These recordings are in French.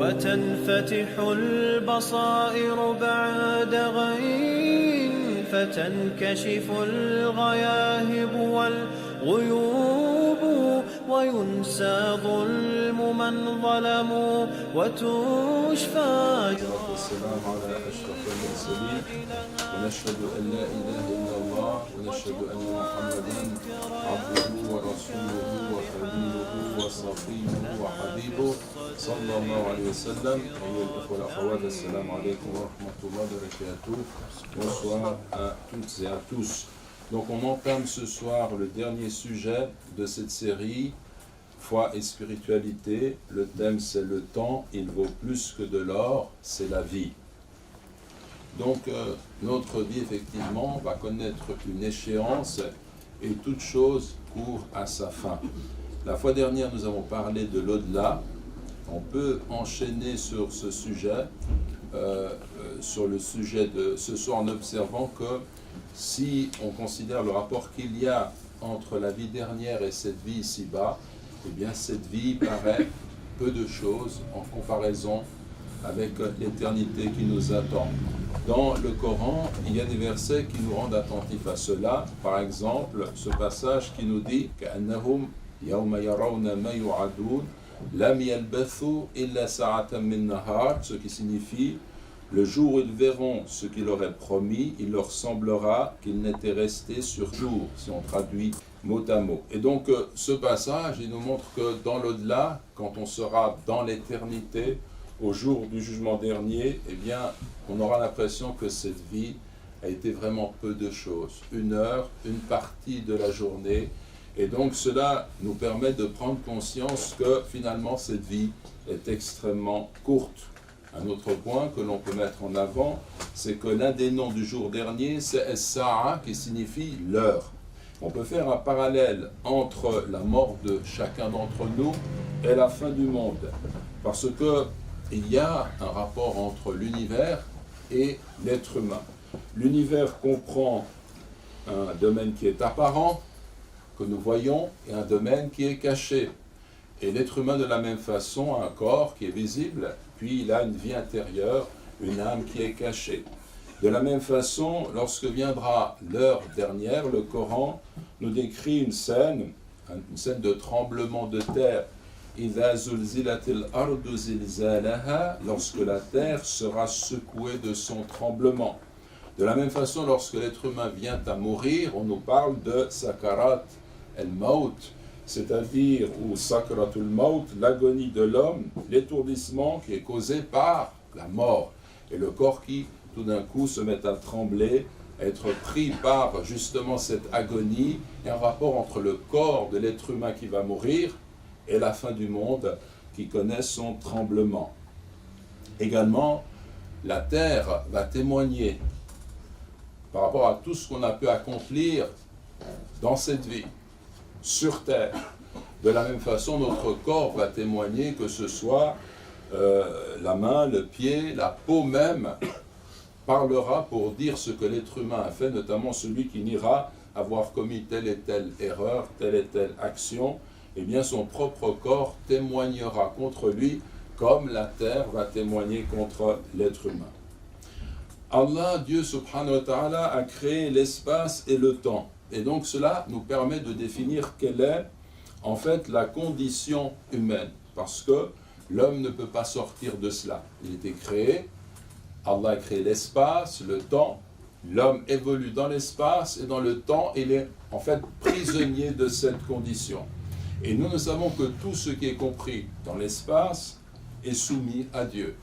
وتنفتح البصائر بعد غين فتنكشف الغياهب والغيوب وينسى ظلم من ظلموا وتشفى. والسلام على أشرف المرسلين ونشهد أن لا إله إلا الله ونشهد أن محمدا عبده ورسوله وخليله وصفيه وحبيبه صلى الله عليه وسلم. أيها الإخوة والأخوات, السلام عليكم ورحمة الله وبركاته. Bonsoir à toutes et à tous. Donc on entame ce soir le dernier sujet de cette série, Foi et spiritualité. Le thème c'est le temps, il vaut plus que de l'or, c'est la vie. Donc notre vie effectivement va connaître une échéance et toute chose court à sa fin. La fois dernière nous avons parlé de l'au-delà. On peut enchaîner sur ce sujet, sur le sujet de ce soir en observant que si on considère le rapport qu'il y a entre la vie dernière et cette vie ici-bas, eh bien cette vie paraît peu de choses en comparaison avec l'éternité qui nous attend. Dans le Coran, il y a des versets qui nous rendent attentifs à cela. Par exemple, ce passage qui nous dit كأنهم يوم يرون ما يوعدون لم يلبثوا إلا ساعة من نهار, ce qui signifie le jour où ils verront ce qu'il leur est promis, il leur semblera qu'il n'était resté sur jour, si on traduit mot à mot. Et donc ce passage, il nous montre que dans l'au-delà, quand on sera dans l'éternité, au jour du jugement dernier, eh bien, on aura l'impression que cette vie a été vraiment peu de choses. Une heure, une partie de la journée. Et donc cela nous permet de prendre conscience que finalement cette vie est extrêmement courte. Un autre point que l'on peut mettre en avant, c'est que l'un des noms du jour dernier, c'est Es-Sa'a, qui signifie l'heure. On peut faire un parallèle entre la mort de chacun d'entre nous et la fin du monde. Parce que il y a un rapport entre l'univers et l'être humain. L'univers comprend un domaine qui est apparent, que nous voyons, et un domaine qui est caché. Et l'être humain de la même façon a un corps qui est visible, puis il a une vie intérieure, une âme qui est cachée. De la même façon, lorsque viendra l'heure dernière, le Coran nous décrit une scène de tremblement de terre. Lorsque la terre sera secouée de son tremblement. De la même façon, lorsque l'être humain vient à mourir, on nous parle de sakarat el-maut, c'est-à-dire, ou sakratul maut, l'agonie de l'homme, l'étourdissement qui est causé par la mort. Et le corps qui, tout d'un coup, se met à trembler, à être pris par justement cette agonie, et un rapport entre le corps de l'être humain qui va mourir et la fin du monde qui connaît son tremblement. Également, la terre va témoigner par rapport à tout ce qu'on a pu accomplir dans cette vie, sur terre. De la même façon, notre corps va témoigner, que ce soit la main, le pied, la peau même, parlera pour dire ce que l'être humain a fait, notamment celui qui n'ira avoir commis telle et telle erreur, telle et telle action. Eh bien son propre corps témoignera contre lui, comme la terre va témoigner contre l'être humain. Allah, Dieu subhanahu wa ta'ala, a créé l'espace et le temps. Et donc cela nous permet de définir quelle est en fait la condition humaine. Parce que l'homme ne peut pas sortir de cela. Il était créé, Allah a créé l'espace, le temps. L'homme évolue dans l'espace et dans le temps, il est en fait prisonnier de cette condition. Et nous savons que tout ce qui est compris dans l'espace est soumis à Dieu.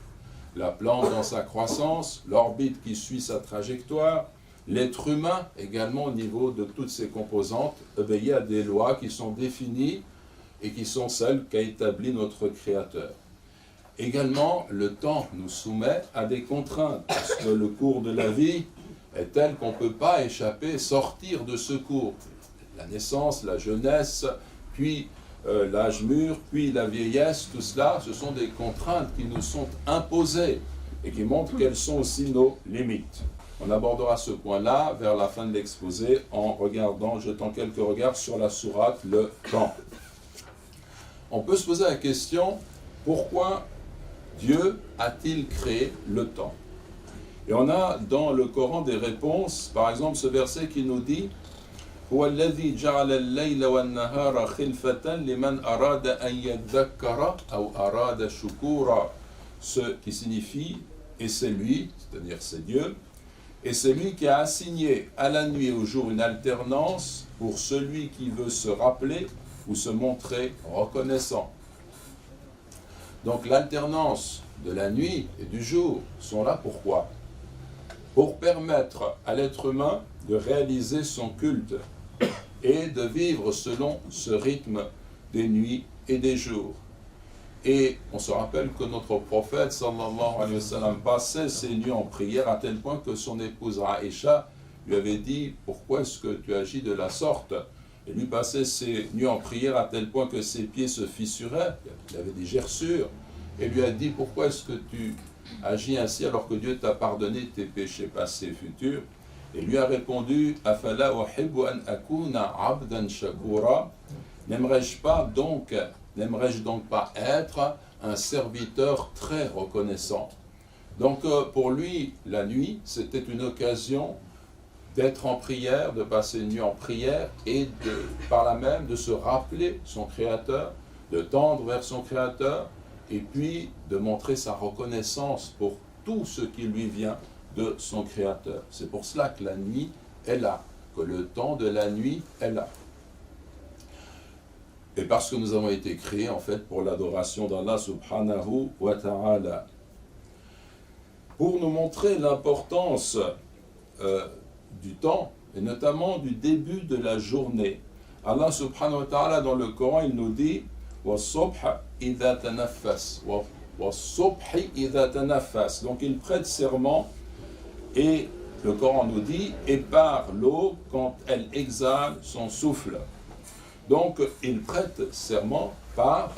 La plante dans sa croissance, l'orbite qui suit sa trajectoire, l'être humain également au niveau de toutes ses composantes obéit à des lois qui sont définies et qui sont celles qu'a établies notre Créateur. Également, le temps nous soumet à des contraintes, parce que le cours de la vie est tel qu'on ne peut pas échapper, sortir de ce cours. La naissance, la jeunesse, puis l'âge mûr, puis la vieillesse, tout cela, ce sont des contraintes qui nous sont imposées et qui montrent quelles sont aussi nos limites. On abordera ce point-là vers la fin de l'exposé en jetant quelques regards sur la sourate, le temps. On peut se poser la question, pourquoi Dieu a-t-il créé le temps? Et on a dans le Coran des réponses, par exemple ce verset qui nous dit هو الذي جعل الليل والنهار خلفة لمن أراد أن يذكر أو أراد شكورا, ce qui signifie et c'est lui, c'est-à-dire c'est Dieu, et c'est lui qui a assigné à la nuit et au jour une alternance pour celui qui veut se rappeler ou se montrer reconnaissant. Donc l'alternance de la nuit et du jour sont là pourquoi? Pour permettre à l'être humain de réaliser son culte et de vivre selon ce rythme des nuits et des jours. Et on se rappelle que notre prophète sallallahu alayhi wa sallam passait ses nuits en prière à tel point que son épouse Aïcha lui avait dit « Pourquoi est-ce que tu agis de la sorte ?» Et lui passait ses nuits en prière à tel point que ses pieds se fissuraient, il avait des gerçures, et lui a dit « Pourquoi est-ce que tu agis ainsi alors que Dieu t'a pardonné tes péchés passés et futurs ?» Et lui a répondu « Afala uhibbu an akuna abdan shakura » N'aimerais-je donc pas être un serviteur très reconnaissant? Donc pour lui, la nuit, c'était une occasion d'être en prière, de passer une nuit en prière et par là même de se rappeler son Créateur, de tendre vers son Créateur et puis de montrer sa reconnaissance pour tout ce qui lui vient de son Créateur. C'est pour cela que la nuit est là, que le temps de la nuit est là. Et parce que nous avons été créés en fait pour l'adoration d'Allah subhanahu wa ta'ala. Pour nous montrer l'importance du temps, et notamment du début de la journée. Allah subhanahu wa ta'ala dans le Coran, il nous dit « وَالصُّبْحَ إِذَا تَنَفَّسْ » وَالصُّبْحِ إِذَا تَنَفَّسْ. Donc il prête serment, et le Coran nous dit « et par l'aube quand elle exhale son souffle ». Donc il prête serment par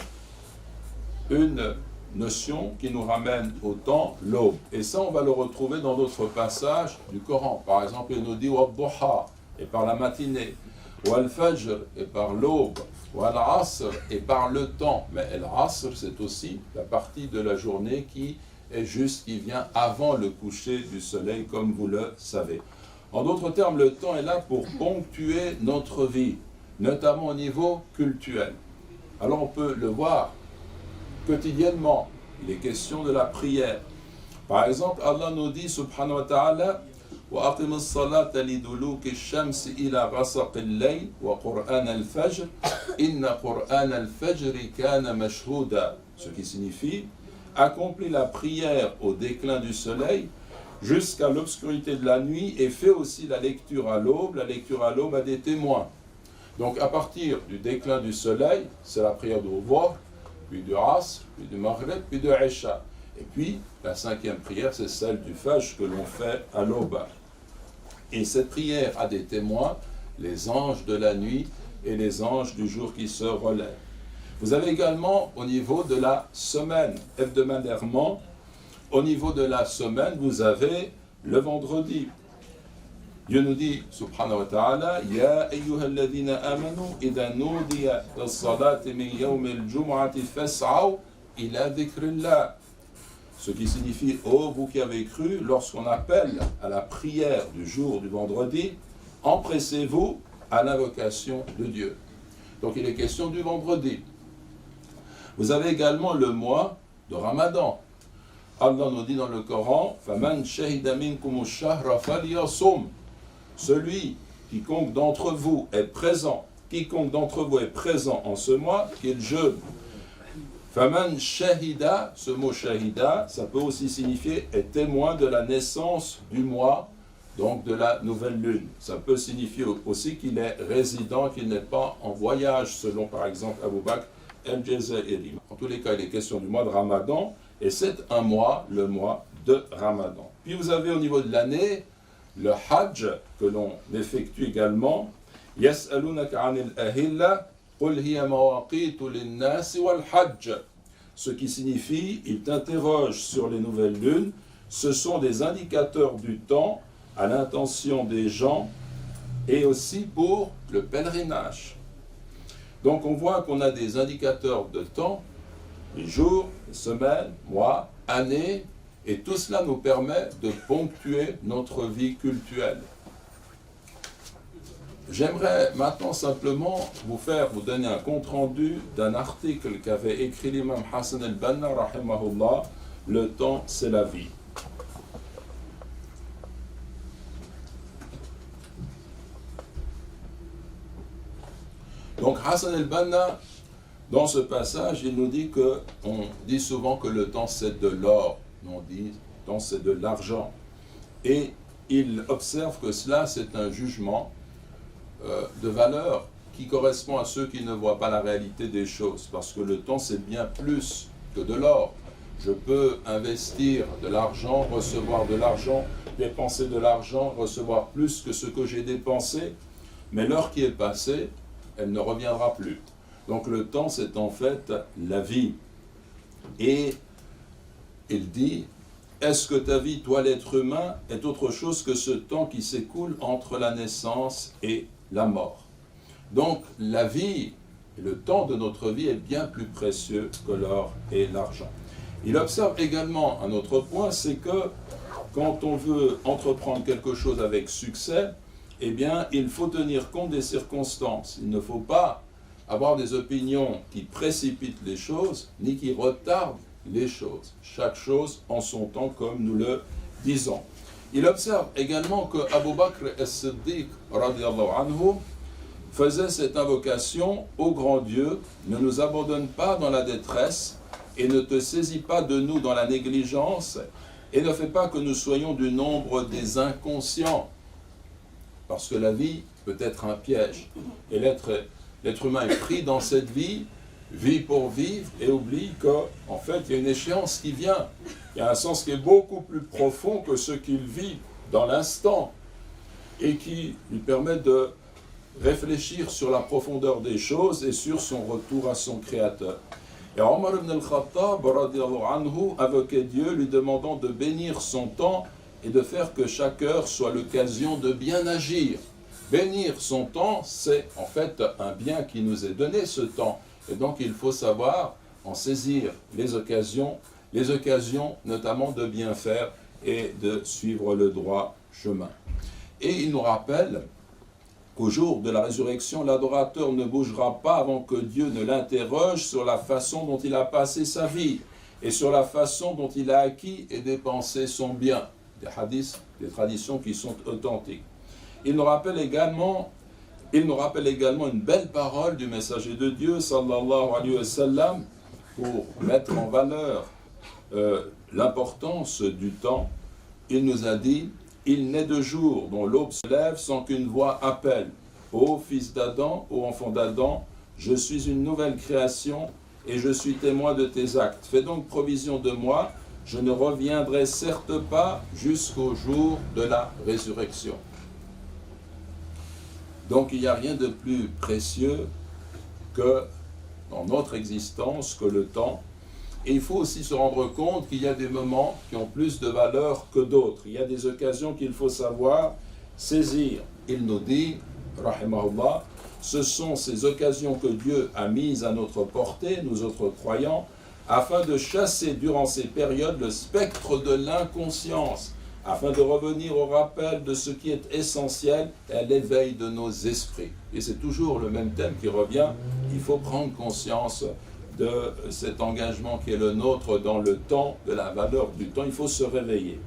une notion qui nous ramène au temps, l'aube. Et ça, on va le retrouver dans d'autres passages du Coran. Par exemple, il nous dit « Wad-duha » et par la matinée, « Wal-fajr » et par l'aube, « Wal-asr » et par le temps. Mais l'asr, c'est aussi la partie de la journée qui vient avant le coucher du soleil, comme vous le savez. En d'autres termes, le temps est là pour ponctuer notre vie, notamment au niveau culturel. Alors on peut le voir quotidiennement, il est question de la prière. Par exemple, Allah nous dit, subhanahu wa ta'ala, وَأَقِمِ الصَّلَاةَ لِدُلُوكِ الشَّمْسِ إِلَى غَسَقِ اللَّيْلِ وَقُرْآنَ الْفَجْرِ إِنَّ قُرْآنَ الْفَجْرِ كَانَ مَشْهُودًا. Ce qui signifie, accomplis la prière au déclin du soleil jusqu'à l'obscurité de la nuit et fais aussi la lecture à l'aube. La lecture à l'aube a des témoins. Donc à partir du déclin du soleil, c'est la prière de Dhuhr, puis du Asr, puis du Maghrib, puis de Isha. Et puis la cinquième prière, c'est celle du Fajr que l'on fait à l'aube. Et cette prière a des témoins, les anges de la nuit et les anges du jour qui se relèvent. Vous avez également au niveau de la semaine, hebdomadairement, au niveau de la semaine, vous avez le vendredi. Dieu nous dit, subhanahu wa ta'ala, « Ya ayyuhalladhina amanu, idha nudiya lis-salati min yawmi al-jum'ati fas'aw ila dhikrillah » Ce qui signifie, ô vous qui avez cru, lorsqu'on appelle à la prière du jour du vendredi, empressez-vous à l'invocation de Dieu. Donc il est question du vendredi. Vous avez également le mois de Ramadan. Allah nous dit dans le Coran, « Faman shahida minkum ash-shahra falyasum » Celui, quiconque d'entre vous est présent en ce mois, qu'il jeûne. Faman shahida, ce mot shahida, ça peut aussi signifier est témoin de la naissance du mois, donc de la nouvelle lune. Ça peut signifier aussi qu'il est résident, qu'il n'est pas en voyage, selon par exemple Abu Bakr el-Jazairi. En tous les cas, il est question du mois de Ramadan, et c'est un mois, le mois de Ramadan. Puis vous avez au niveau de l'année, le Hajj que l'on effectue également. Yas'alunaka 'anil ahilla qul hiya mawaqitu lin-nasi wal hajj. Ce qui signifie, ils t'interrogent sur les nouvelles lunes, ce sont des indicateurs du temps à l'intention des gens et aussi pour le pèlerinage. Donc on voit qu'on a des indicateurs de temps, les jours, les semaines, mois, année, et tout cela nous permet de ponctuer notre vie cultuelle. J'aimerais maintenant simplement vous donner un compte-rendu d'un article qu'avait écrit l'imam Hassan al-Banna, rahimahullah, « Le temps, c'est la vie ». Donc Hassan al-Banna, dans ce passage, il nous dit on dit souvent que le temps c'est de l'or, on dit le temps c'est de l'argent. Et il observe que cela c'est un jugement de valeur qui correspond à ceux qui ne voient pas la réalité des choses. Parce que le temps c'est bien plus que de l'or. Je peux investir de l'argent, recevoir de l'argent, dépenser de l'argent, recevoir plus que ce que j'ai dépensé, mais l'heure qui est passée, elle ne reviendra plus. Donc le temps, c'est en fait la vie. Et il dit, est-ce que ta vie, toi l'être humain, est autre chose que ce temps qui s'écoule entre la naissance et la mort? Donc la vie, le temps de notre vie est bien plus précieux que l'or et l'argent. Il observe également un autre point, c'est que quand on veut entreprendre quelque chose avec succès, eh bien, il faut tenir compte des circonstances. Il ne faut pas avoir des opinions qui précipitent les choses, ni qui retardent les choses. Chaque chose en son temps, comme nous le disons. Il observe également que Abu Bakr as-Siddiq, radiyallahu anhu, faisait cette invocation: ô grand Dieu, ne nous abandonne pas dans la détresse, et ne te saisis pas de nous dans la négligence, et ne fais pas que nous soyons du nombre des inconscients. Parce que la vie peut être un piège. Et l'être humain est pris dans cette vie, vit pour vivre, et oublie qu'en fait, il y a une échéance qui vient. Il y a un sens qui est beaucoup plus profond que ce qu'il vit dans l'instant, et qui lui permet de réfléchir sur la profondeur des choses et sur son retour à son Créateur. Et Omar ibn al-Khattab, radiyallahu anhu, invoquait Dieu, lui demandant de bénir son temps et de faire que chaque heure soit l'occasion de bien agir. Bénir son temps, c'est en fait un bien qui nous est donné, ce temps. Et donc il faut savoir en saisir les occasions notamment de bien faire et de suivre le droit chemin. Et il nous rappelle qu'au jour de la résurrection, l'adorateur ne bougera pas avant que Dieu ne l'interroge sur la façon dont il a passé sa vie et sur la façon dont il a acquis et dépensé son bien. Des hadiths, des traditions qui sont authentiques. Il nous rappelle également une belle parole du messager de Dieu, sallallahu alayhi wa sallam, pour mettre en valeur l'importance du temps. Il nous a dit: il n'est de jour dont l'aube se lève sans qu'une voix appelle: ô fils d'Adam, ô enfant d'Adam, je suis une nouvelle création et je suis témoin de tes actes. Fais donc provision de moi, je ne reviendrai certes pas jusqu'au jour de la résurrection. Donc il n'y a rien de plus précieux que dans notre existence que le temps. Et il faut aussi se rendre compte qu'il y a des moments qui ont plus de valeur que d'autres. Il y a des occasions qu'il faut savoir saisir. Il nous dit, rahimahullah, ce sont ces occasions que Dieu a mises à notre portée, nous autres croyants, afin de chasser durant ces périodes le spectre de l'inconscience, afin de revenir au rappel de ce qui est essentiel et à l'éveil de nos esprits. Et c'est toujours le même thème qui revient. Il faut prendre conscience de cet engagement qui est le nôtre dans le temps, de la valeur du temps. Il faut se réveiller.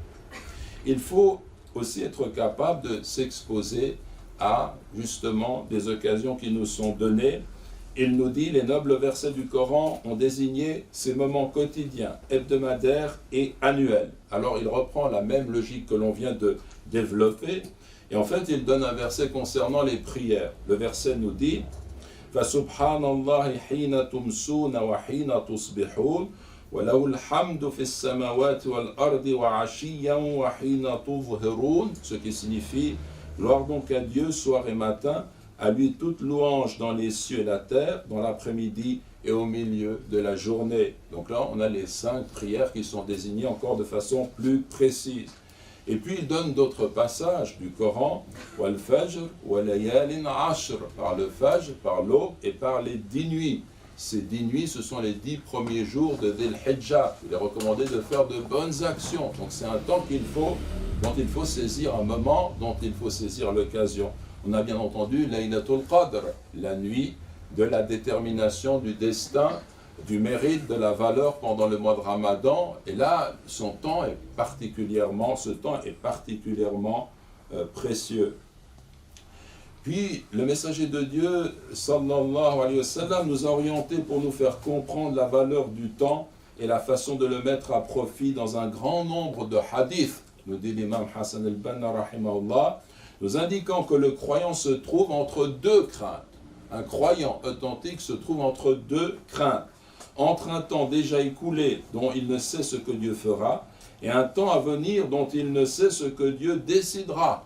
Il faut aussi être capable de s'exposer à justement des occasions qui nous sont données. Il nous dit, les nobles versets du Coran ont désigné ces moments quotidiens, hebdomadaires et annuels. Alors il reprend la même logique que l'on vient de développer, et en fait il donne un verset concernant les prières. Le verset nous dit: فَسُبْحَانَ اللَّهِ حِينَ تُمْسُونَ وَحِينَ تُصْبِحُونَ وَلَهُ الْحَمْدُ فِي السَّمَاوَاتِ وَالْأَرْضِ وَعَشِيًّا وَحِينَ تُظْهِرُونَ, ce qui signifie: gloire donc à Dieu soir et matin, à lui toute louange dans les cieux et la terre, dans l'après-midi et au milieu de la journée. Donc là, on a les 5 prières qui sont désignées encore de façon plus précise. Et puis il donne d'autres passages du Coran, wal fajr wa layalin ashr, par le fajr, par l'aube et par les 10 nuits. ces 10 nuits, ce sont les 10 premiers jours de Dhil Hijjah. Il est recommandé de faire de bonnes actions. Donc c'est un temps dont il faut saisir un moment, dont il faut saisir l'occasion. On a bien entendu Laylatul Qadr, la nuit de la détermination du destin, du mérite, de la valeur pendant le mois de Ramadan. Et là, ce temps est particulièrement précieux. Puis, le messager de Dieu, sallallahu alayhi wa sallam, nous a orientés pour nous faire comprendre la valeur du temps et la façon de le mettre à profit dans un grand nombre de hadiths, nous dit l'imam Hassan al-Banna, rahimahullah, nous indiquant que le croyant se trouve entre deux craintes. Un croyant authentique se trouve entre deux craintes. Entre un temps déjà écoulé dont il ne sait ce que Dieu fera, et un temps à venir dont il ne sait ce que Dieu décidera.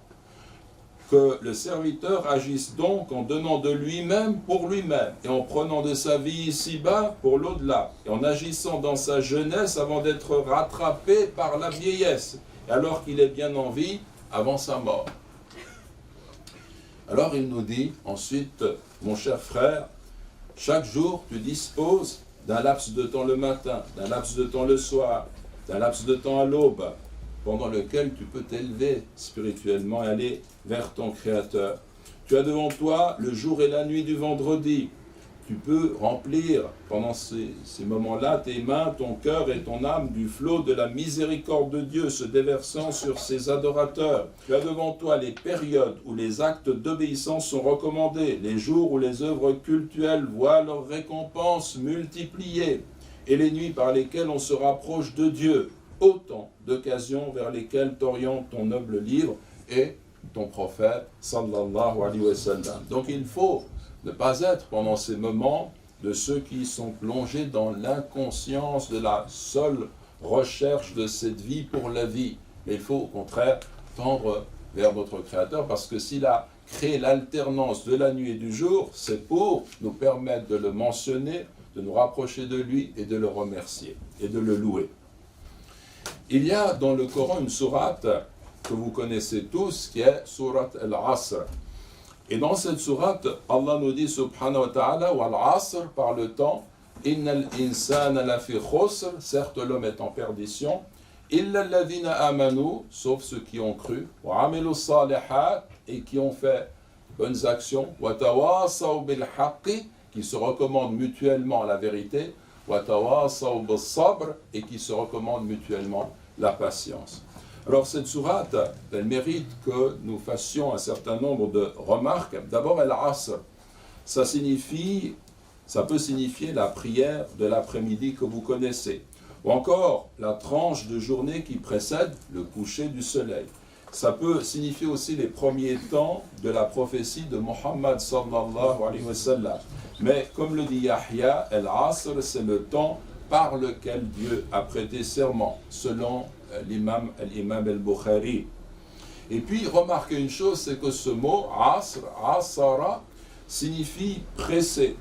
Que le serviteur agisse donc en donnant de lui-même pour lui-même, et en prenant de sa vie ici-bas pour l'au-delà, et en agissant dans sa jeunesse avant d'être rattrapé par la vieillesse, et alors qu'il est bien en vie avant sa mort. Alors il nous dit ensuite, mon cher frère, chaque jour tu disposes d'un laps de temps le matin, d'un laps de temps le soir, d'un laps de temps à l'aube, pendant lequel tu peux t'élever spirituellement et aller vers ton Créateur. Tu as devant toi le jour et la nuit du vendredi. Tu peux remplir pendant ces moments-là tes mains, ton cœur et ton âme du flot de la miséricorde de Dieu se déversant sur ses adorateurs. Tu as devant toi les périodes où les actes d'obéissance sont recommandés, les jours où les œuvres cultuelles voient leurs récompenses multipliées, et les nuits par lesquelles on se rapproche de Dieu. Autant d'occasions vers lesquelles t'oriente ton noble livre et ton prophète, sallallahu alayhi wa sallam. Donc il faut ne pas être pendant ces moments de ceux qui sont plongés dans l'inconscience de la seule recherche de cette vie pour la vie. Mais il faut au contraire tendre vers notre Créateur, parce que s'il a créé l'alternance de la nuit et du jour, c'est pour nous permettre de le mentionner, de nous rapprocher de lui et de le remercier et de le louer. Il y a dans le Coran une sourate que vous connaissez tous, qui est sourate Al-Asr. Et dans cette sourate, Allah nous dit subhanahu wa ta'ala, wal-asr, par le temps, innal insana lafi khusr, certes l'homme est en perdition, illa alladhina amanu, sauf ceux qui ont cru, wa amilu salihat, et qui ont fait bonnes actions, wa tawasaw bil haqqi, qui se recommandent mutuellement la vérité, wa tawasaw bis sabr, et qui se recommandent mutuellement la patience. Alors cette sourate, elle mérite que nous fassions un certain nombre de remarques. D'abord, Al-Asr, ça peut signifier la prière de l'après-midi que vous connaissez, ou encore la tranche de journée qui précède le coucher du soleil. Ça peut signifier aussi les premiers temps de la prophétie de Muhammad sallallahu alayhi wa sallam. Mais comme le dit Yahya, Al-Asr, c'est le temps par lequel Dieu a prêté serment, selon l'imam al-Bukhari. Et puis, remarquez une chose, c'est que ce mot, asr, asara, signifie pressé.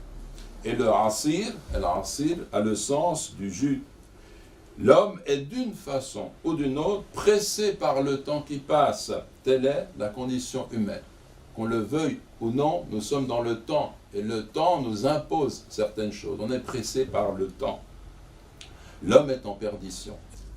Et le asir, al-asir, a le sens du jus. L'homme est d'une façon ou d'une autre pressé par le temps qui passe. Telle est la condition humaine. Qu'on le veuille ou non, nous sommes dans le temps. Et le temps nous impose certaines choses. On est pressé par le temps. L'homme est en perdition.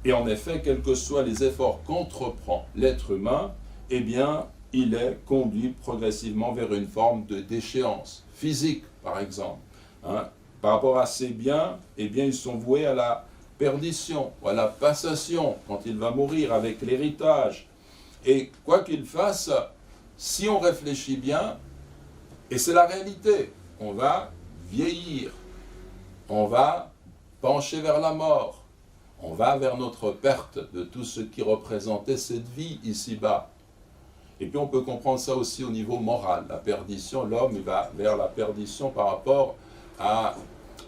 Et en effet, quels que soient les efforts qu'entreprend l'être humain, eh bien, il est conduit progressivement vers une forme de déchéance physique, par exemple. Par rapport à ses biens, eh bien, ils sont voués à la perdition, ou à la passation, quand il va mourir avec l'héritage. Et quoi qu'il fasse, si on réfléchit bien, et c'est la réalité, on va vieillir, on va pencher vers la mort, on va vers notre perte de tout ce qui représentait cette vie ici-bas. Et puis on peut comprendre ça aussi au niveau moral. La perdition, l'homme va vers la perdition par rapport à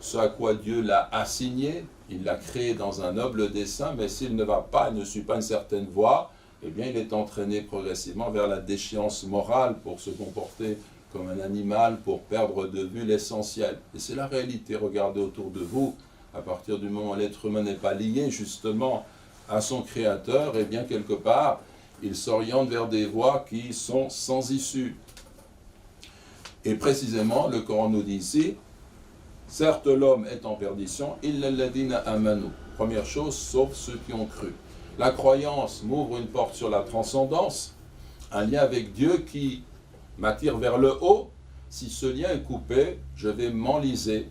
ce à quoi Dieu l'a assigné. Il l'a créé dans un noble dessein, mais s'il ne va pas, il ne suit pas une certaine voie, eh bien il est entraîné progressivement vers la déchéance morale pour se comporter comme un animal, pour perdre de vue l'essentiel. Et c'est la réalité, regardez autour de vous. À partir du moment où l'être humain n'est pas lié justement à son Créateur, et bien quelque part, il s'oriente vers des voies qui sont sans issue. Et précisément, le Coran nous dit ici, Certes, l'homme est en perdition, illa alladhina amanu. Première chose, sauf ceux qui ont cru. La croyance m'ouvre une porte sur la transcendance, un lien avec Dieu qui m'attire vers le haut. Si ce lien est coupé, je vais m'enliser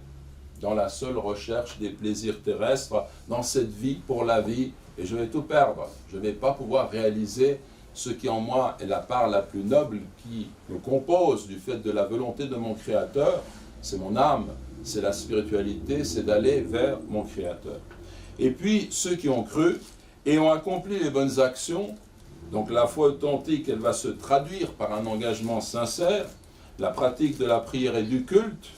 dans la seule recherche des plaisirs terrestres, dans cette vie pour la vie, et je vais tout perdre. Je ne vais pas pouvoir réaliser ce qui en moi est la part la plus noble qui me compose du fait de la volonté de mon Créateur. C'est mon âme, c'est la spiritualité, c'est d'aller vers mon Créateur. Et puis, ceux qui ont cru et ont accompli les bonnes actions, donc la foi authentique, elle va se traduire par un engagement sincère, la pratique de la prière et du culte,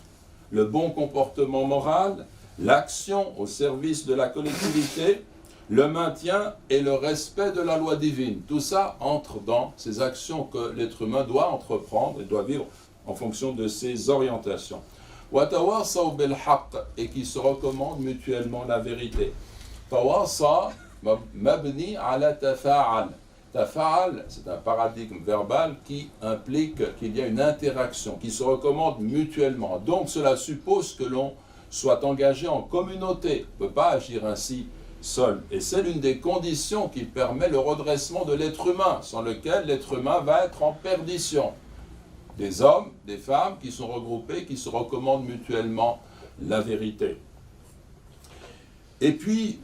le bon comportement moral, l'action au service de la collectivité, le maintien et le respect de la loi divine. Tout ça entre dans ces actions que l'être humain doit entreprendre et doit vivre en fonction de ses orientations. وَتَوَاصَوْا بِالْحَقِّ, et qui se recommandent mutuellement la vérité. Tawasa mabni ala tafa'al. Tafa'al, c'est un paradigme verbal qui implique qu'il y a une interaction, qui se recommande mutuellement. Donc cela suppose que l'on soit engagé en communauté. On ne peut pas agir ainsi seul. Et c'est l'une des conditions qui permet le redressement de l'être humain, sans lequel l'être humain va être en perdition. Des hommes, des femmes qui sont regroupés, qui se recommandent mutuellement la vérité. Et puis,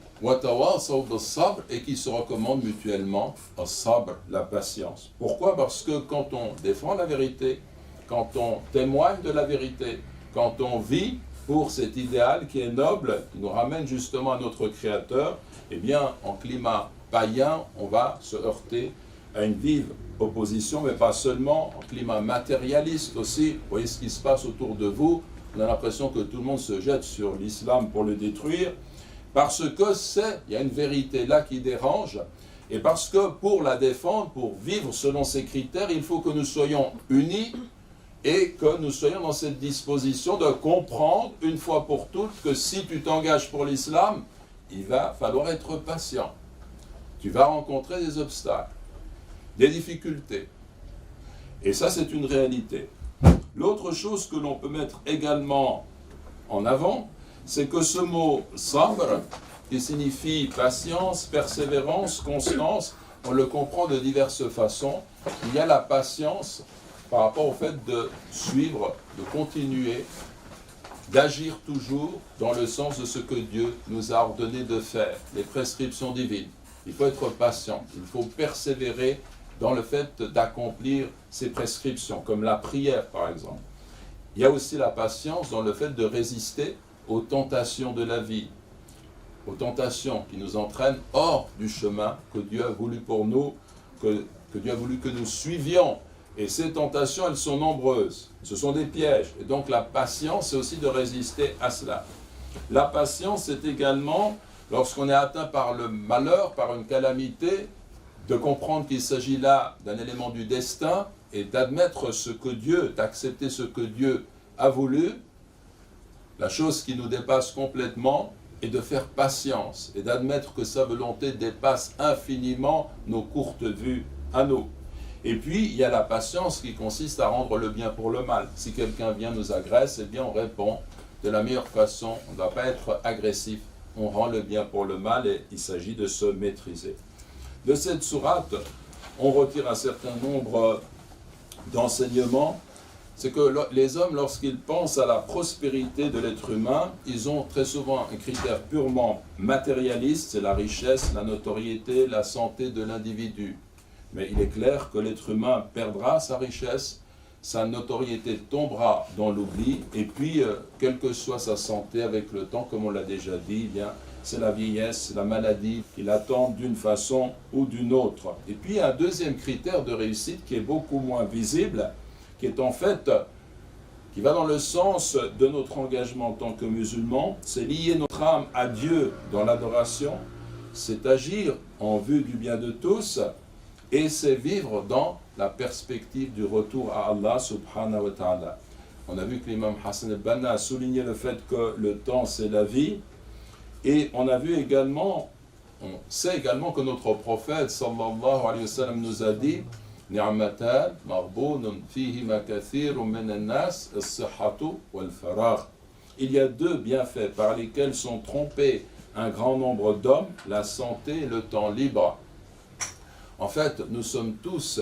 et qui se recommandent mutuellement as-sabr, la patience. Pourquoi? Parce que quand on défend la vérité, quand on témoigne de la vérité, quand on vit pour cet idéal qui est noble, qui nous ramène justement à notre Créateur, eh bien, en climat païen, on va se heurter à une vive opposition, mais pas seulement, en climat matérialiste aussi. Vous voyez ce qui se passe autour de vous, on a l'impression que tout le monde se jette sur l'islam pour le détruire, parce que il y a une vérité là qui dérange, et parce que pour la défendre, pour vivre selon ces critères, il faut que nous soyons unis et que nous soyons dans cette disposition de comprendre une fois pour toutes que si tu t'engages pour l'islam, il va falloir être patient. Tu vas rencontrer des obstacles, des difficultés. Et ça, c'est une réalité. L'autre chose que l'on peut mettre également en avant, c'est que ce mot « sabr », qui signifie patience, persévérance, constance, on le comprend de diverses façons. Il y a la patience par rapport au fait de suivre, de continuer, d'agir toujours dans le sens de ce que Dieu nous a ordonné de faire, les prescriptions divines. Il faut être patient, il faut persévérer dans le fait d'accomplir ces prescriptions, comme la prière par exemple. Il y a aussi la patience dans le fait de résister aux tentations de la vie, aux tentations qui nous entraînent hors du chemin que Dieu a voulu pour nous, que Dieu a voulu que nous suivions. Et ces tentations, elles sont nombreuses. Ce sont des pièges. Et donc la patience, c'est aussi de résister à cela. La patience, c'est également, lorsqu'on est atteint par le malheur, par une calamité, de comprendre qu'il s'agit là d'un élément du destin et d'admettre ce que Dieu, d'accepter ce que Dieu a voulu, la chose qui nous dépasse complètement, et de faire patience et d'admettre que sa volonté dépasse infiniment nos courtes vues à nous. Et puis, il y a la patience qui consiste à rendre le bien pour le mal. Si quelqu'un vient nous agresse, eh bien on répond de la meilleure façon. On ne doit pas être agressif. On rend le bien pour le mal et il s'agit de se maîtriser. De cette sourate, on retire un certain nombre d'enseignements. C'est que les hommes, lorsqu'ils pensent à la prospérité de l'être humain, ils ont très souvent un critère purement matérialiste, c'est la richesse, la notoriété, la santé de l'individu. Mais il est clair que l'être humain perdra sa richesse, sa notoriété tombera dans l'oubli, et puis, quelle que soit sa santé avec le temps, comme on l'a déjà dit, eh bien, c'est la vieillesse, la maladie qui l'attendent d'une façon ou d'une autre. Et puis, un deuxième critère de réussite qui est beaucoup moins visible, qui est en fait, qui va dans le sens de notre engagement en tant que musulmans, c'est lier notre âme à Dieu dans l'adoration, c'est agir en vue du bien de tous, et c'est vivre dans la perspective du retour à Allah subhanahu wa ta'ala. On a vu que l'imam Hassan al-Banna a souligné le fait que le temps c'est la vie, et on a vu également, on sait également que notre prophète sallallahu alayhi wa sallam nous a dit نعمتان مغبون فيهما كثير من الناس الصحة والفراغ. il y a deux bienfaits par lesquels sont trompés un grand nombre d'hommes, la santé et le temps libre. En fait, nous sommes tous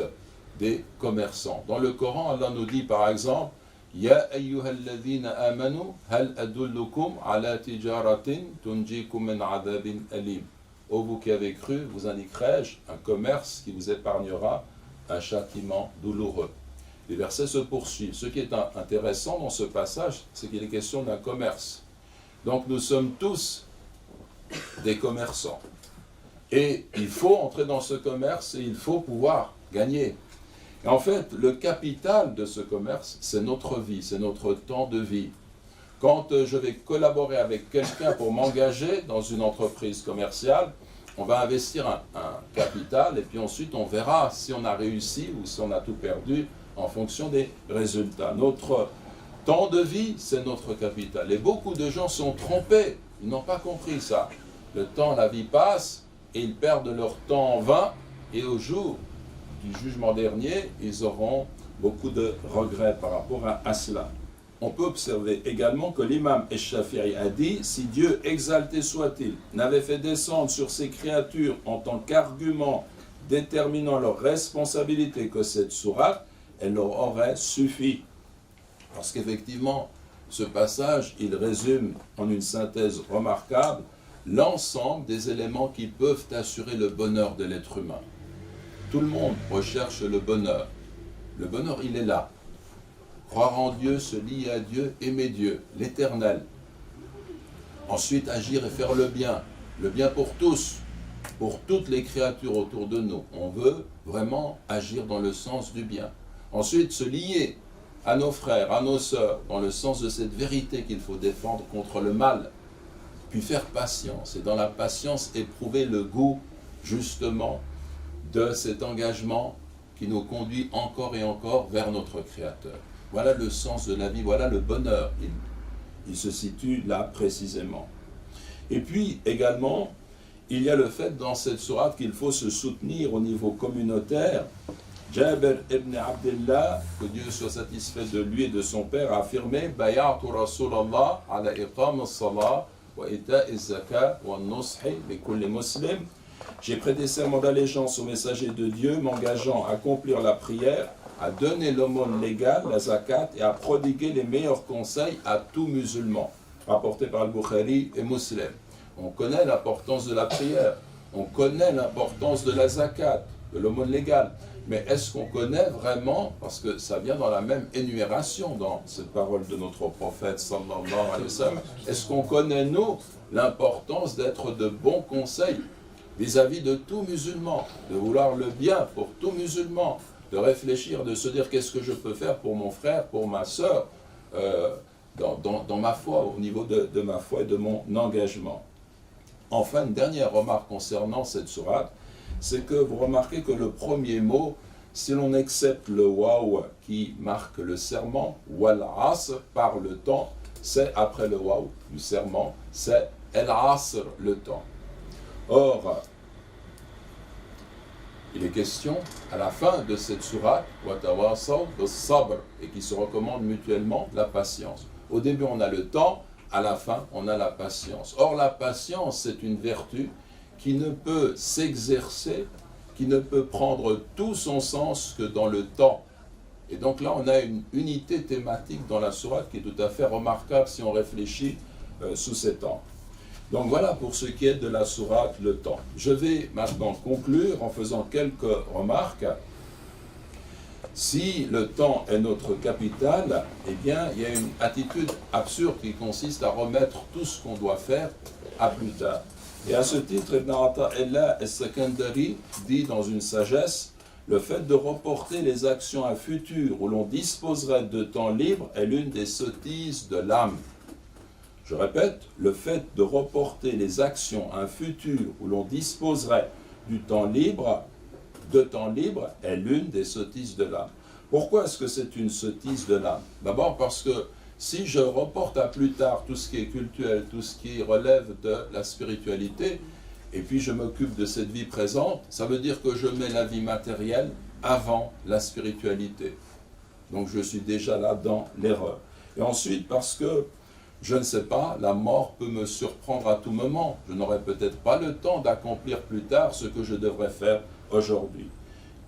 des commerçants. Dans le Coran, Allah nous dit par exemple, Ya ayyuhalladhina amanu, hal adullukum ala tijaratin tunjikum min adabin alim. Ô vous qui avez cru, vous indiquerai-je un commerce qui vous épargnera un châtiment douloureux. Les versets se poursuivent. Ce qui est intéressant dans ce passage, c'est qu'il est question d'un commerce. Donc nous sommes tous des commerçants. Et il faut entrer dans ce commerce et il faut pouvoir gagner. Et en fait, le capital de ce commerce, c'est notre vie, c'est notre temps de vie. Quand je vais collaborer avec quelqu'un pour m'engager dans une entreprise commerciale, on va investir un capital et puis ensuite on verra si on a réussi ou si on a tout perdu en fonction des résultats. Notre temps de vie, c'est notre capital. Et beaucoup de gens sont trompés, ils n'ont pas compris ça. Le temps, la vie passe et ils perdent leur temps en vain et au jour du jugement dernier, ils auront beaucoup de regrets par rapport à cela. On peut observer également que l'imam Ash-Shafi'i a dit « Si Dieu, exalté soit-il, n'avait fait descendre sur ses créatures en tant qu'argument déterminant leur responsabilité que cette sourate, elle leur aurait suffi. » Parce qu'effectivement, ce passage, il résume en une synthèse remarquable l'ensemble des éléments qui peuvent assurer le bonheur de l'être humain. Tout le monde recherche le bonheur. Le bonheur, il est là. Croire en Dieu, se lier à Dieu, aimer Dieu, l'éternel. Ensuite, agir et faire le bien pour tous, pour toutes les créatures autour de nous. On veut vraiment agir dans le sens du bien. Ensuite, se lier à nos frères, à nos sœurs, dans le sens de cette vérité qu'il faut défendre contre le mal. Puis faire patience, et dans la patience, éprouver le goût, justement, de cet engagement qui nous conduit encore et encore vers notre Créateur. Voilà le sens de la vie, voilà le bonheur. Il se situe là précisément. Et puis également, il y a le fait dans cette sourate qu'il faut se soutenir au niveau communautaire. Jabir ibn Abdullah, que Dieu soit satisfait de lui et de son père, a affirmé « Bay'atu Rasulallah ala iqam as-salah wa ita'i az-zakat wa an-nushi li kulli muslim » J'ai prêté serment d'allégeance au messager de Dieu, m'engageant à accomplir la prière, à donner l'aumône légale, la zakat, et à prodiguer les meilleurs conseils à tout musulman. Rapporté par Al-Bukhari et Muslim. On connaît l'importance de la prière, on connaît l'importance de la zakat, de l'aumône légale. Mais est-ce qu'on connaît vraiment, parce que ça vient dans la même énumération dans cette parole de notre prophète sallallahu alayhi wa sallam, est-ce qu'on connaît, nous, l'importance d'être de bons conseils vis-à-vis de tout musulman, de vouloir le bien pour tout musulman, de réfléchir, de se dire qu'est-ce que je peux faire pour mon frère, pour ma sœur, dans ma foi, au niveau de ma foi et de mon engagement. Enfin, une dernière remarque concernant cette sourate, c'est que vous remarquez que le premier mot, si l'on accepte le waw qui marque le serment, wal asr, par le temps, c'est après le waw du serment, c'est el asr, le temps. Or, il est question, à la fin de cette sourate, watawasaw bis-sabr, et qui se recommande mutuellement la patience. Au début, on a le temps, à la fin, on a la patience. Or, la patience, c'est une vertu qui ne peut s'exercer, qui ne peut prendre tout son sens que dans le temps. Et donc là, on a une unité thématique dans la sourate qui est tout à fait remarquable si on réfléchit sous cet angle. Donc voilà pour ce qui est de la sourate, le temps. Je vais maintenant conclure en faisant quelques remarques. Si le temps est notre capital, eh bien, il y a une attitude absurde qui consiste à remettre tout ce qu'on doit faire à plus tard. Et à ce titre, Ibn Ata'illah al-Sakandari dit dans une sagesse, le fait de reporter les actions à futur où l'on disposerait de temps libre est l'une des sottises de l'âme. Je répète, le fait de reporter les actions à un futur où l'on disposerait de temps libre est l'une des sottises de l'âme. Pourquoi est-ce que c'est une sottise de l'âme? D'abord parce que si je reporte à plus tard tout ce qui est cultuel, tout ce qui relève de la spiritualité, et puis je m'occupe de cette vie présente, ça veut dire que je mets la vie matérielle avant la spiritualité. Donc je suis déjà là dans l'erreur. Et ensuite parce que je ne sais pas, la mort peut me surprendre à tout moment. Je n'aurai peut-être pas le temps d'accomplir plus tard ce que je devrais faire aujourd'hui.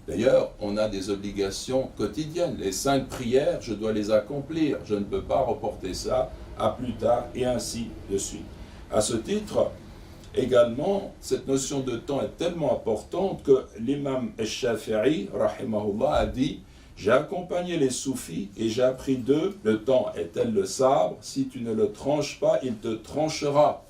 D'ailleurs, on a des obligations quotidiennes. Les 5 prières, je dois les accomplir. Je ne peux pas reporter ça à plus tard, et ainsi de suite. À ce titre, également, cette notion de temps est tellement importante que l'imam al-Shafi'i, rahimahullah, a dit « J'ai accompagné les soufis et j'ai appris d'eux, le temps est tel le sabre, si tu ne le tranches pas, il te tranchera. »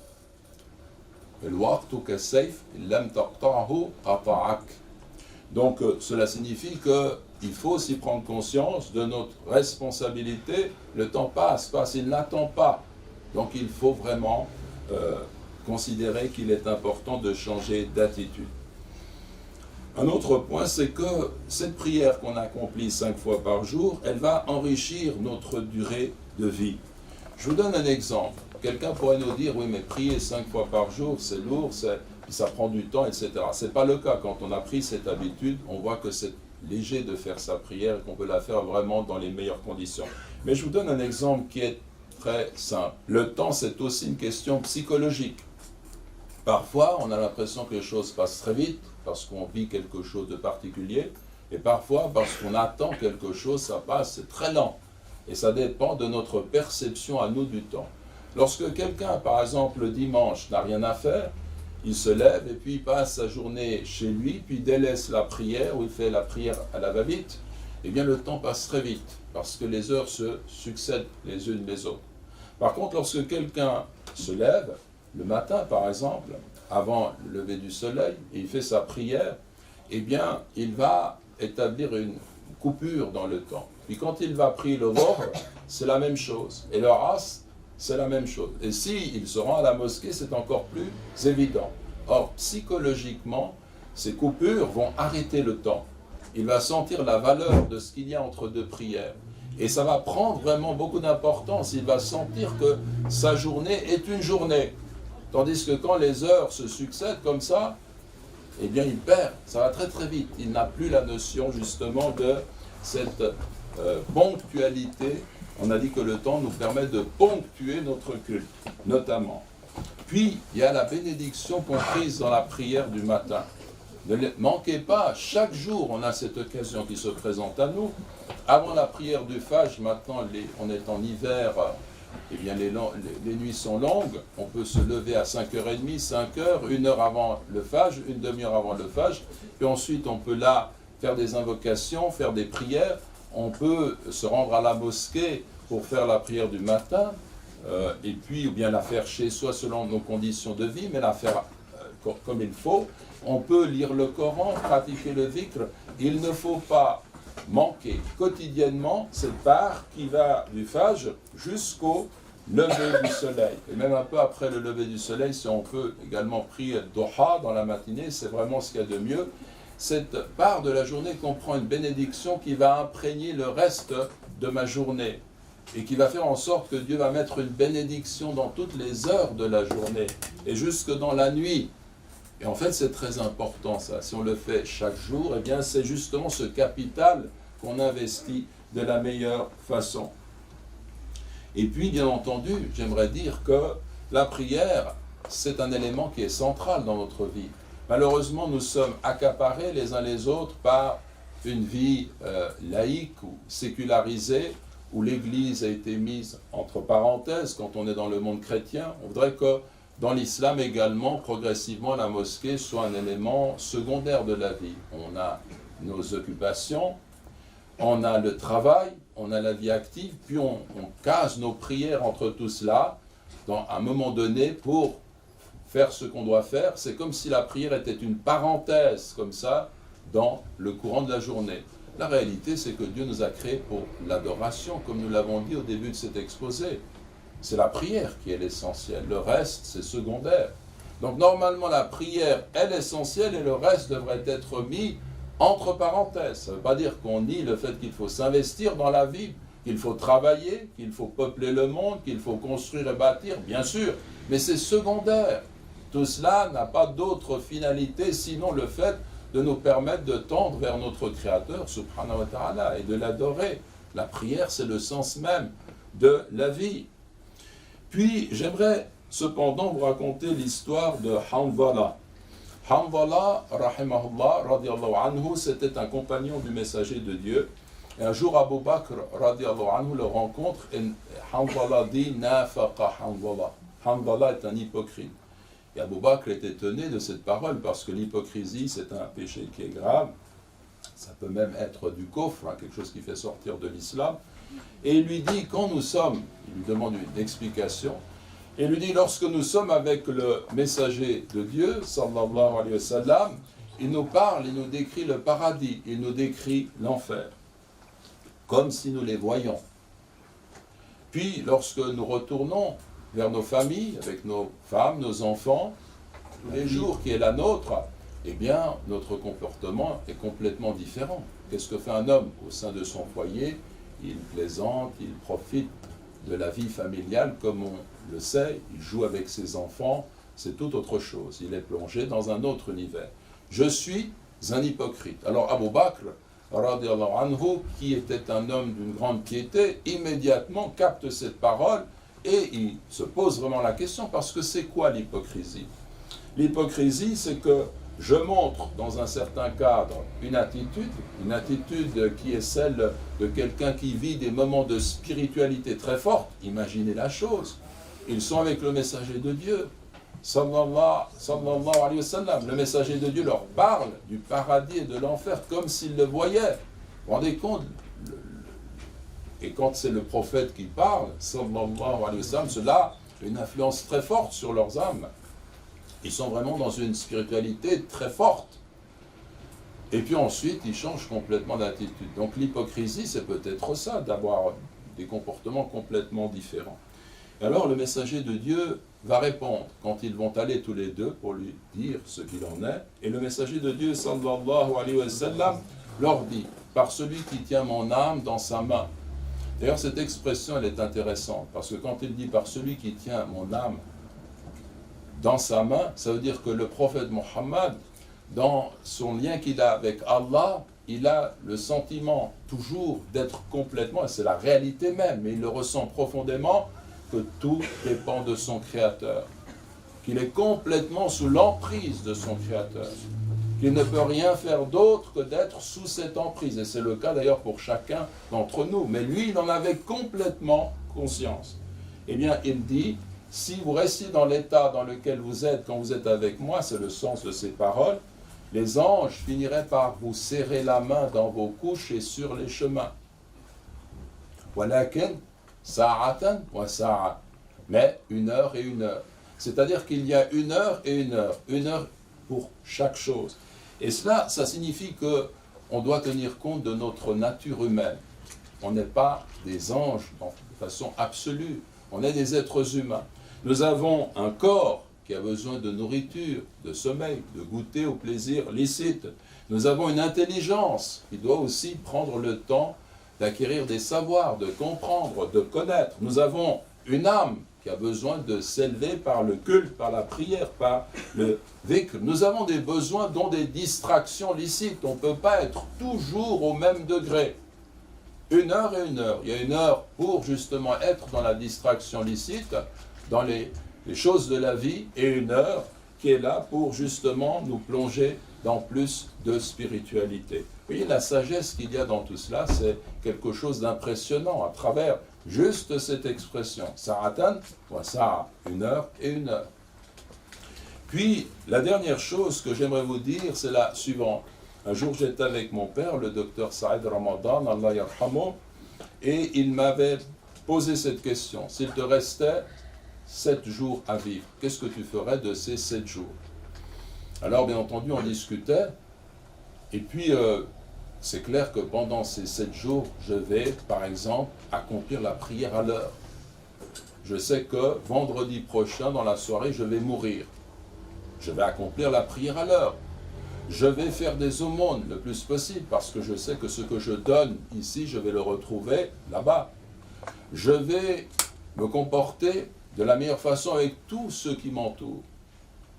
Donc cela signifie qu'il faut aussi prendre conscience de notre responsabilité. Le temps passe, il n'attend pas. Donc il faut vraiment considérer qu'il est important de changer d'attitude. Un autre point, c'est que cette prière qu'on accomplit 5 fois par jour, elle va enrichir notre durée de vie. Je vous donne un exemple. Quelqu'un pourrait nous dire, oui, mais prier 5 fois par jour, c'est lourd, ça prend du temps, etc. Ce n'est pas le cas. Quand on a pris cette habitude, on voit que c'est léger de faire sa prière et qu'on peut la faire vraiment dans les meilleures conditions. Mais je vous donne un exemple qui est très simple. Le temps, c'est aussi une question psychologique. Parfois, on a l'impression que les choses passent très vite, parce qu'on vit quelque chose de particulier, et parfois, parce qu'on attend quelque chose, ça passe, c'est très lent. Et ça dépend de notre perception à nous du temps. Lorsque quelqu'un, par exemple, le dimanche, n'a rien à faire, il se lève et puis il passe sa journée chez lui, puis délaisse la prière, ou il fait la prière à la va-vite, eh bien le temps passe très vite, parce que les heures se succèdent les unes les autres. Par contre, lorsque quelqu'un se lève, le matin par exemple, avant le lever du soleil, et il fait sa prière, eh bien il va établir une coupure dans le temps. Puis quand il va prier le Dhuhr, c'est la même chose. Et le Asr, c'est la même chose. Et s'il se rend à la mosquée, c'est encore plus évident. Or, psychologiquement, ces coupures vont arrêter le temps. Il va sentir la valeur de ce qu'il y a entre 2 prières. Et ça va prendre vraiment beaucoup d'importance. Il va sentir que sa journée est une journée. Tandis que quand les heures se succèdent comme ça, eh bien il perd. Ça va très très vite. Il n'a plus la notion justement de cette ponctualité. On a dit que le temps nous permet de ponctuer notre culte, notamment. Puis, il y a la bénédiction comprise dans la prière du matin. Ne manquez pas, chaque jour, on a cette occasion qui se présente à nous. Avant la prière du Fajr, maintenant, on est en hiver, eh bien, les nuits sont longues. On peut se lever à 5h30, 5h, 1 heure avant le Fajr, une demi-heure avant le Fajr. Puis ensuite, on peut là faire des invocations, faire des prières. On peut se rendre à la mosquée pour faire la prière du matin, et puis ou bien la faire chez soi selon nos conditions de vie, mais la faire comme il faut. On peut lire le Coran, pratiquer le dhikr. Il ne faut pas manquer quotidiennement cette part qui va du Fajr jusqu'au lever du soleil. Et même un peu après le lever du soleil, si on peut également prier Duha dans la matinée, c'est vraiment ce qu'il y a de mieux. Cette part de la journée comprend une bénédiction qui va imprégner le reste de ma journée et qui va faire en sorte que Dieu va mettre une bénédiction dans toutes les heures de la journée et jusque dans la nuit. Et en fait, c'est très important ça. Si on le fait chaque jour, eh bien, c'est justement ce capital qu'on investit de la meilleure façon. Et puis, bien entendu, j'aimerais dire que la prière, c'est un élément qui est central dans notre vie. Malheureusement, nous sommes accaparés les uns les autres par une vie laïque ou sécularisée, où l'Église a été mise entre parenthèses quand on est dans le monde chrétien. On voudrait que dans l'islam également, progressivement, la mosquée soit un élément secondaire de la vie. On a nos occupations, on a le travail, on a la vie active, puis on case nos prières entre tout cela, dans un moment donné, pour faire ce qu'on doit faire. C'est comme si la prière était une parenthèse, comme ça, dans le courant de la journée. La réalité, c'est que Dieu nous a créés pour l'adoration, comme nous l'avons dit au début de cet exposé. C'est la prière qui est l'essentiel, le reste, c'est secondaire. Donc normalement, la prière est l'essentiel et le reste devrait être mis entre parenthèses. Ça ne veut pas dire qu'on nie le fait qu'il faut s'investir dans la vie, qu'il faut travailler, qu'il faut peupler le monde, qu'il faut construire et bâtir, bien sûr, mais c'est secondaire. Tout cela n'a pas d'autre finalité sinon le fait de nous permettre de tendre vers notre Créateur, subhanahu wa ta'ala, et de l'adorer. La prière, c'est le sens même de la vie. Puis, j'aimerais cependant vous raconter l'histoire de Hanzala. Hanzala, rahimahullah, radiallahu anhu, c'était un compagnon du messager de Dieu. Et un jour, Abu Bakr, radiallahu anhu, le rencontre et Hanzala dit « Nafaqa Hanzala ». Hanzala est un hypocrite. Et Abu Bakr est étonné de cette parole parce que l'hypocrisie, c'est un péché qui est grave. Ça peut même être du kufr, quelque chose qui fait sortir de l'islam. Et il lui dit, quand nous sommes, il lui demande une explication, et il lui dit, lorsque nous sommes avec le messager de Dieu, sallallahu alayhi wa sallam, il nous parle, il nous décrit le paradis, il nous décrit l'enfer, comme si nous les voyions. Puis, lorsque nous retournons vers nos familles, avec nos femmes, nos enfants, tous les jours qui est la nôtre, eh bien, notre comportement est complètement différent. Qu'est-ce que fait un homme au sein de son foyer? Il plaisante, il profite de la vie familiale comme on le sait, il joue avec ses enfants, c'est tout autre chose. Il est plongé dans un autre univers. Je suis un hypocrite. Alors Abu Bakr, radiallahu anhu, qui était un homme d'une grande piété, immédiatement capte cette parole et il se pose vraiment la question, parce que c'est quoi l'hypocrisie? L'hypocrisie, c'est que je montre dans un certain cadre une attitude qui est celle de quelqu'un qui vit des moments de spiritualité très forte. Imaginez la chose. Ils sont avec le messager de Dieu, sallallahu alayhi wa sallam. Le messager de Dieu leur parle du paradis et de l'enfer comme s'ils le voyaient. Vous vous rendez compte? Et quand c'est le prophète qui parle, sallallahu alayhi wa sallam, cela a une influence très forte sur leurs âmes. Ils sont vraiment dans une spiritualité très forte. Et puis ensuite, ils changent complètement d'attitude. Donc l'hypocrisie, c'est peut-être ça, d'avoir des comportements complètement différents. Et alors le messager de Dieu va répondre, quand ils vont aller tous les deux pour lui dire ce qu'il en est. Et le messager de Dieu, sallallahu alayhi wa sallam, leur dit, par celui qui tient mon âme dans sa main. D'ailleurs, cette expression, elle est intéressante, parce que quand il dit par celui qui tient mon âme dans sa main, ça veut dire que le prophète Mohammed, dans son lien qu'il a avec Allah, il a le sentiment toujours d'être complètement, et c'est la réalité même, mais il le ressent profondément, que tout dépend de son Créateur, qu'il est complètement sous l'emprise de son Créateur, qu'il ne peut rien faire d'autre que d'être sous cette emprise, et c'est le cas d'ailleurs pour chacun d'entre nous, mais lui, il en avait complètement conscience. Eh bien, il dit, si vous restez dans l'état dans lequel vous êtes quand vous êtes avec moi, c'est le sens de ces paroles, les anges finiraient par vous serrer la main dans vos couches et sur les chemins. Walakin sa'atan wa sa'a. Mais 1 heure et 1 heure. C'est-à-dire qu'il y a 1 heure et 1 heure. 1 heure pour chaque chose. Et cela, ça signifie que on doit tenir compte de notre nature humaine. On n'est pas des anges de façon absolue. On est des êtres humains. Nous avons un corps qui a besoin de nourriture, de sommeil, de goûter au plaisir licite. Nous avons une intelligence qui doit aussi prendre le temps d'acquérir des savoirs, de comprendre, de connaître. Nous avons une âme qui a besoin de s'élever par le culte, par la prière, par le véhicule. Nous avons des besoins dont des distractions licites. On ne peut pas être toujours au même degré. 1 heure et 1 heure. Il y a 1 heure pour justement être dans la distraction licite, dans les choses de la vie, et 1 heure qui est là pour justement nous plonger dans plus de spiritualité. Vous voyez, la sagesse qu'il y a dans tout cela, c'est quelque chose d'impressionnant à travers juste cette expression. Sa'atan wa sa'a, 1 heure et 1 heure. Puis, la dernière chose que j'aimerais vous dire, c'est la suivante. Un jour, j'étais avec mon père, le docteur Saïd Ramadan, Allah yarhamu, et il m'avait posé cette question. S'il te restait 7 jours à vivre, qu'est-ce que tu ferais de ces 7 jours? Alors, bien entendu, on discutait, et puis, c'est clair que pendant ces 7 jours, je vais, par exemple, accomplir la prière à l'heure. Je sais que vendredi prochain, dans la soirée, je vais mourir. Je vais accomplir la prière à l'heure. Je vais faire des aumônes le plus possible, parce que je sais que ce que je donne ici, je vais le retrouver là-bas. Je vais me comporter de la meilleure façon avec tous ceux qui m'entourent,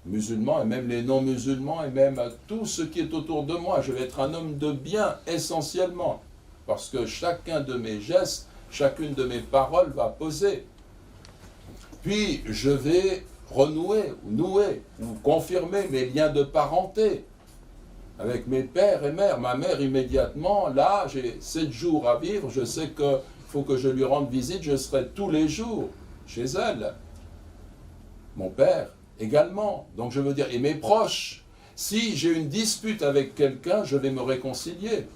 musulmans et même les non-musulmans et même tout ce qui est autour de moi. Je vais être un homme de bien essentiellement, parce que chacun de mes gestes, chacune de mes paroles va peser. Puis je vais renouer, ou nouer, ou confirmer mes liens de parenté avec mes pères et mères. Ma mère, immédiatement, là, j'ai 7 jours à vivre, je sais qu'il faut que je lui rende visite, je serai tous les jours chez elle. Mon père, également. Donc je veux dire, et mes proches. Si j'ai une dispute avec quelqu'un, je vais me réconcilier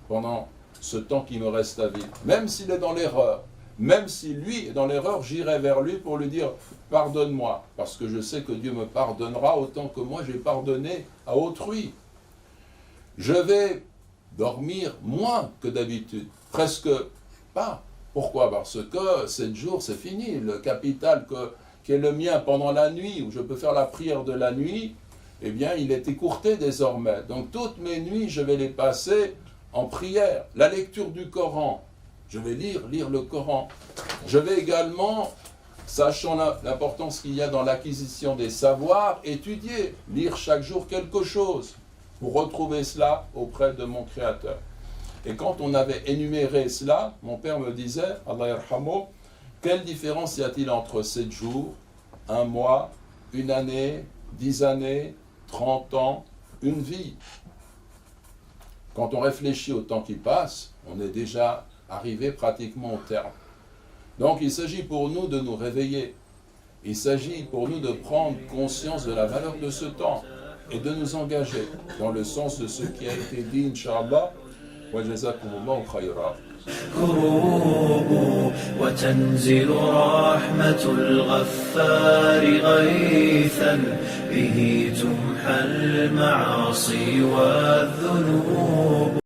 pendant ce temps qui me reste à vivre. Même s'il est dans l'erreur, même si lui est dans l'erreur, j'irai vers lui pour lui dire « Pardonne-moi », parce que je sais que Dieu me pardonnera autant que moi j'ai pardonné à autrui. Je vais dormir moins que d'habitude, presque pas. Pourquoi? Parce que 7 jours, c'est fini. Le capital qui est le mien pendant la nuit, où je peux faire la prière de la nuit, eh bien, il est écourté désormais. Donc, toutes mes nuits, je vais les passer en prière. La lecture du Coran, je vais lire le Coran. Je vais également, sachant l'importance qu'il y a dans l'acquisition des savoirs, étudier, lire chaque jour quelque chose, pour retrouver cela auprès de mon Créateur. Et quand on avait énuméré cela, mon père me disait, Allah yarhamu, quelle différence y a-t-il entre 7 jours, 1 mois, 1 année, 10 années, 30 ans, une vie? Quand on réfléchit au temps qui passe, on est déjà arrivé pratiquement au terme. Donc il s'agit pour nous de nous réveiller. Il s'agit pour nous de prendre conscience de la valeur de ce temps et de nous engager dans le sens de ce qui a été dit, Inch'Allah. Wa jazakumullahu khayra. كروب وتنزل رحمة الغفار غيثا به تمحى المعاصي والذنوب